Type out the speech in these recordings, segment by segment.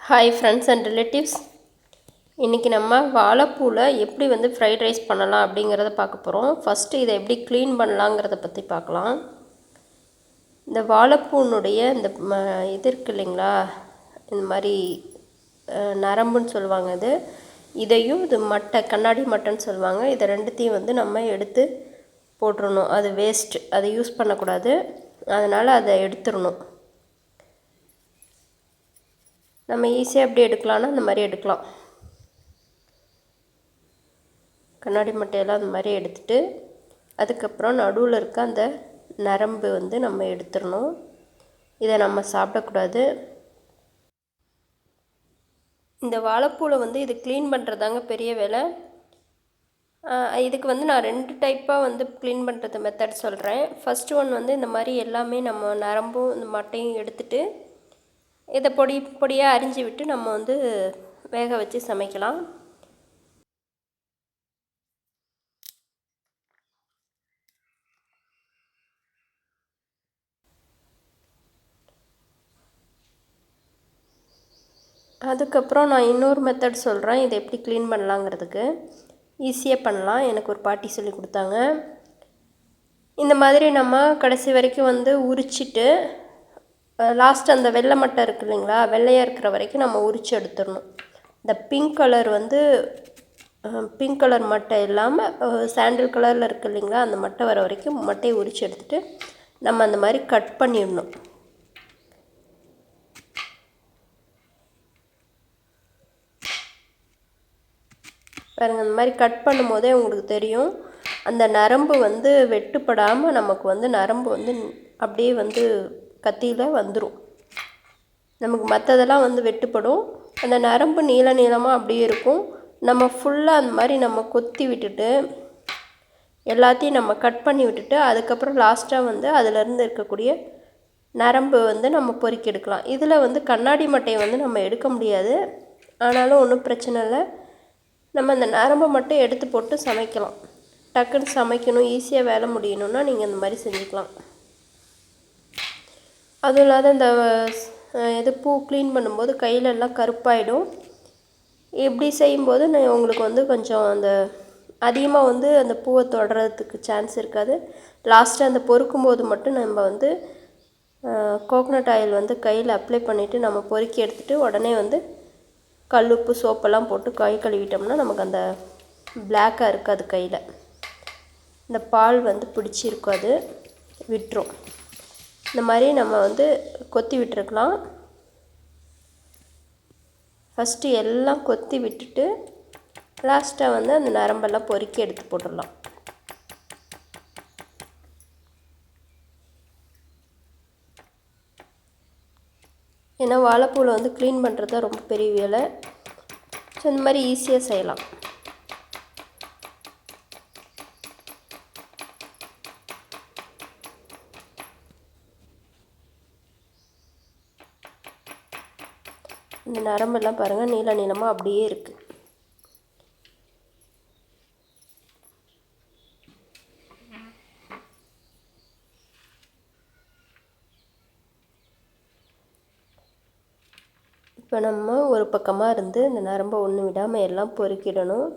Hi friends and relatives. இன்றைக்கி நம்ம வாழைப்பூவில் எப்படி ஃப்ரைட் ரைஸ் பண்ணலாம் அப்படிங்கிறத பார்க்க போகிறோம். ஃபஸ்ட்டு இதை எப்படி க்ளீன் பண்ணலாங்கிறத பற்றி பார்க்கலாம். இந்த வாழைப்பூனுடைய இந்த இது இருக்குது இல்லைங்களா, இந்த மாதிரி நரம்புன்னு சொல்லுவாங்க. இதையும் இது மட்டை, கண்ணாடி மட்டைன்னு சொல்லுவாங்க. இதை ரெண்டுத்தையும் நம்ம எடுத்து போட்டுடணும். அது வேஸ்ட்டு, அதை யூஸ் பண்ணக்கூடாது. அதனால் அதை எடுத்துடணும். நம்ம ஈஸியாக எப்படி எடுக்கலாம்னா அந்த மாதிரி எடுக்கலாம். கண்ணாடி மட்டையெல்லாம் அந்த மாதிரி எடுத்துட்டு அதுக்கப்புறம் நடுவில் இருக்க அந்த நரம்பு நம்ம எடுத்துடணும். இதை நம்ம சாப்பிடக்கூடாது. இந்த வாழைப்பூவில் இது க்ளீன் பண்ணுறதாங்க பெரிய வேலை. இதுக்கு நான் 2 டைப்பாக க்ளீன் பண்ணுறது மெத்தட் சொல்கிறேன். ஃபஸ்ட்டு ஒன் இந்த மாதிரி எல்லாமே நம்ம நரம்பும் இந்த மட்டையும் எடுத்துட்டு இதை பொடி பொடியாக அரிஞ்சு விட்டு நம்ம வேக வச்சு சமைக்கலாம். அதுக்கப்புறம் நான் இன்னொரு மெத்தட் சொல்கிறேன், இதை எப்படி க்ளீன் பண்ணலாங்கிறதுக்கு. ஈஸியாக பண்ணலாம். எனக்கு ஒரு பாட்டி சொல்லி கொடுத்தாங்க. இந்த மாதிரி நம்ம கடைசி வரைக்கும் உரிச்சிட்டு லாஸ்ட் அந்த வெள்ளை மட்டை இருக்குது இல்லைங்களா, வெள்ளையாக இருக்கிற வரைக்கும் நம்ம உரித்து எடுத்துடணும். இந்த பிங்க் கலர் மட்டை இல்லாமல் சாண்டில் கலரில் இருக்குது இல்லைங்களா, அந்த மட்டை வர வரைக்கும் மட்டையை உரித்து எடுத்துகிட்டு நம்ம அந்த மாதிரி கட் பண்ணிடணும். பாருங்கள், அந்த மாதிரி கட் பண்ணும் போதே உங்களுக்கு தெரியும் அந்த நரம்பு வெட்டுப்படாமல் நமக்கு நரம்பு அப்படியே கத்தியில் வந்துடும். நமக்கு மற்றதெல்லாம் வெட்டுப்படும். அந்த நரம்பு நீளமாக அப்படியே இருக்கும். நம்ம ஃபுல்லாக அந்த மாதிரி நம்ம கொத்தி விட்டுட்டு எல்லாத்தையும் நம்ம கட் பண்ணி விட்டுட்டு அதுக்கப்புறம் லாஸ்ட்டாக அதிலேருந்து இருக்கக்கூடிய நரம்பு நம்ம பொறுக்கி எடுக்கலாம். இதில் கண்ணாடி மட்டையை நம்ம எடுக்க முடியாது. ஆனாலும் ஒன்றும் பிரச்சனை இல்லை. நம்ம அந்த நரம்பை மட்டும் எடுத்து போட்டு சமைக்கலாம். டக்குன்னு சமைக்கணும், ஈஸியாக வேலை முடியணுன்னா நீங்கள் இந்த மாதிரி செஞ்சுக்கலாம். அதுவும் இல்லாத இந்த பூ க்ளீன் பண்ணும்போது கையிலெல்லாம் கருப்பாயிடும். இப்படி செய்யும்போது உங்களுக்கு கொஞ்சம் அந்த அதிகமாக அந்த பூவை தொடுறதுக்கு சான்ஸ் இருக்காது. லாஸ்ட்டாக அந்த பொறுக்கும்போது மட்டும் நம்ம கோகனட் ஆயில் கையில் அப்ளை பண்ணிவிட்டு நம்ம பொறுக்கி எடுத்துகிட்டு உடனே கல்லுப்பு சோப்பெல்லாம் போட்டு கை கழுவிட்டோம்னா நமக்கு அந்த பிளாக்காக இருக்காது. கையில் இந்த பால் பிடிச்சிருக்கும், அது விட்டுரும். இந்த மாதிரி நம்ம கொத்தி விட்டுருக்கலாம். ஃபஸ்ட்டு எல்லாம் கொத்தி விட்டுட்டு லாஸ்ட்டாக அந்த நரம்பெல்லாம் பொறுக்கி எடுத்து போட்டுடலாம். ஏன்னா வாழைப்பூவில் க்ளீன் பண்ணுறது ரொம்ப பெரிய வேலை. ஸோ இந்த மாதிரி ஈஸியாக செய்யலாம். இந்த நரம்பெல்லாம் பாருங்கள், நீளமாக அப்படியே இருக்குது. இப்போ நம்ம ஒரு பக்கமாக இருந்து இந்த நரம்பை ஒன்று விடாமல் எல்லாம் பொறுக்கிடணும்.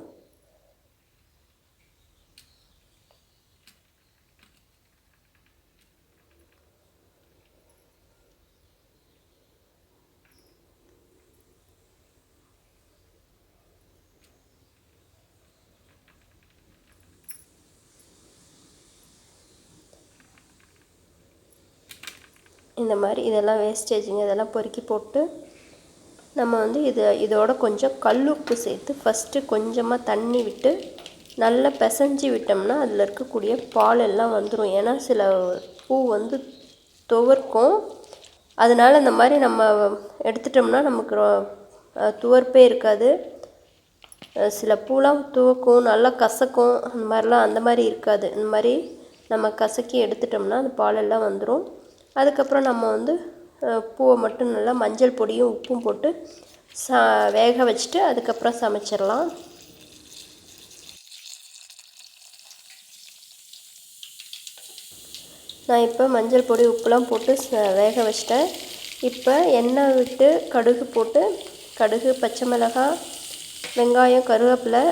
இந்த மாதிரி இதெல்லாம் வேஸ்டேஜுங்க, இதெல்லாம் பொறுக்கி போட்டு நம்ம இதோட கொஞ்சம் கல்லுப்பு சேர்த்து ஃபஸ்ட்டு கொஞ்சமாக தண்ணி விட்டு நல்லா பிசைஞ்சு விட்டோம்னா அதில் இருக்கக்கூடிய பால் எல்லாம் வந்துடும். ஏன்னா சில பூ துவர்க்கும். அதனால் இந்த மாதிரி நம்ம எடுத்துட்டோம்னா நமக்கு துவர்ப்பே இருக்காது. சில பூலாம் துவக்கும், நல்லா கசக்கும், அந்த மாதிரி இருக்காது. இந்த மாதிரி நம்ம கசக்கி எடுத்துட்டோம்னா அந்த பாலெல்லாம் வந்துடும். அதுக்கப்புறம் நம்ம பூவை மட்டும் நல்லா மஞ்சள் பொடியும் உப்பும் போட்டு வேக வச்சுட்டு அதுக்கப்புறம் சமைச்சிடலாம். நான் இப்போ மஞ்சள் பொடி உப்புலாம் போட்டு வேக வச்சிட்டேன். இப்போ எண்ணெய் விட்டு கடுகு போட்டு கடுகு, பச்சை மிளகாய், வெங்காயம், கருவேப்பிலை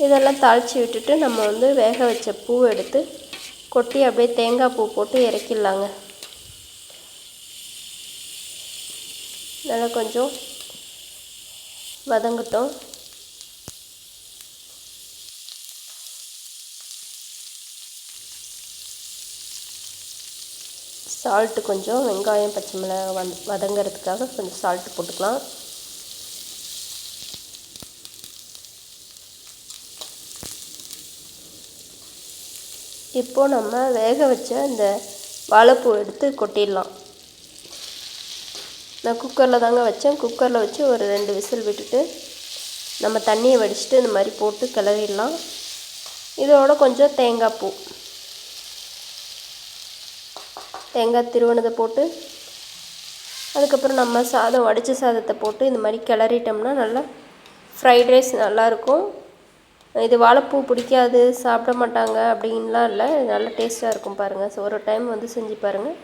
இதெல்லாம் தாளித்து விட்டுட்டு நம்ம வந்து வேக வச்ச பூ எடுத்து கொட்டி அப்படியே தேங்காய் பூ போட்டு இறக்கிடலாங்க. நல்லா கொஞ்சம் வதங்கட்டும். சால்ட்டு கொஞ்சம் வெங்காயம், பச்சை மிளகாய் வதங்கிறதுக்காக கொஞ்சம் சால்ட்டு போட்டுக்கலாம். இப்போது நம்ம வேக வச்ச இந்த வாழைப்பூ எடுத்து கொட்டிடலாம். நான் குக்கரில் தாங்க வச்சேன். குக்கரில் வச்சு ஒரு 2 விசில் விட்டுட்டு நம்ம தண்ணியை வடிச்சிட்டு இந்த மாதிரி போட்டு கிளறிடலாம். இதோட கொஞ்சம் தேங்காய் திருவனதை போட்டு அதுக்கப்புறம் நம்ம சாதம் வடித்த சாதத்தை போட்டு இந்த மாதிரி கிளறிட்டோம்னா நல்லா ஃப்ரைட் ரைஸ் நல்லாயிருக்கும். இது வாழைப்பூ பிடிக்காது, சாப்பிட மாட்டாங்க அப்படின்லாம் இல்லை, நல்லா டேஸ்ட்டாக இருக்கும் பாருங்கள். ஸோ ஒரு டைம் வந்து செஞ்சு பாருங்கள்.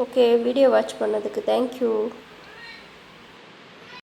ஓகே, வீடியோ வாட்ச் பண்ணதுக்கு தேங்க்யூ.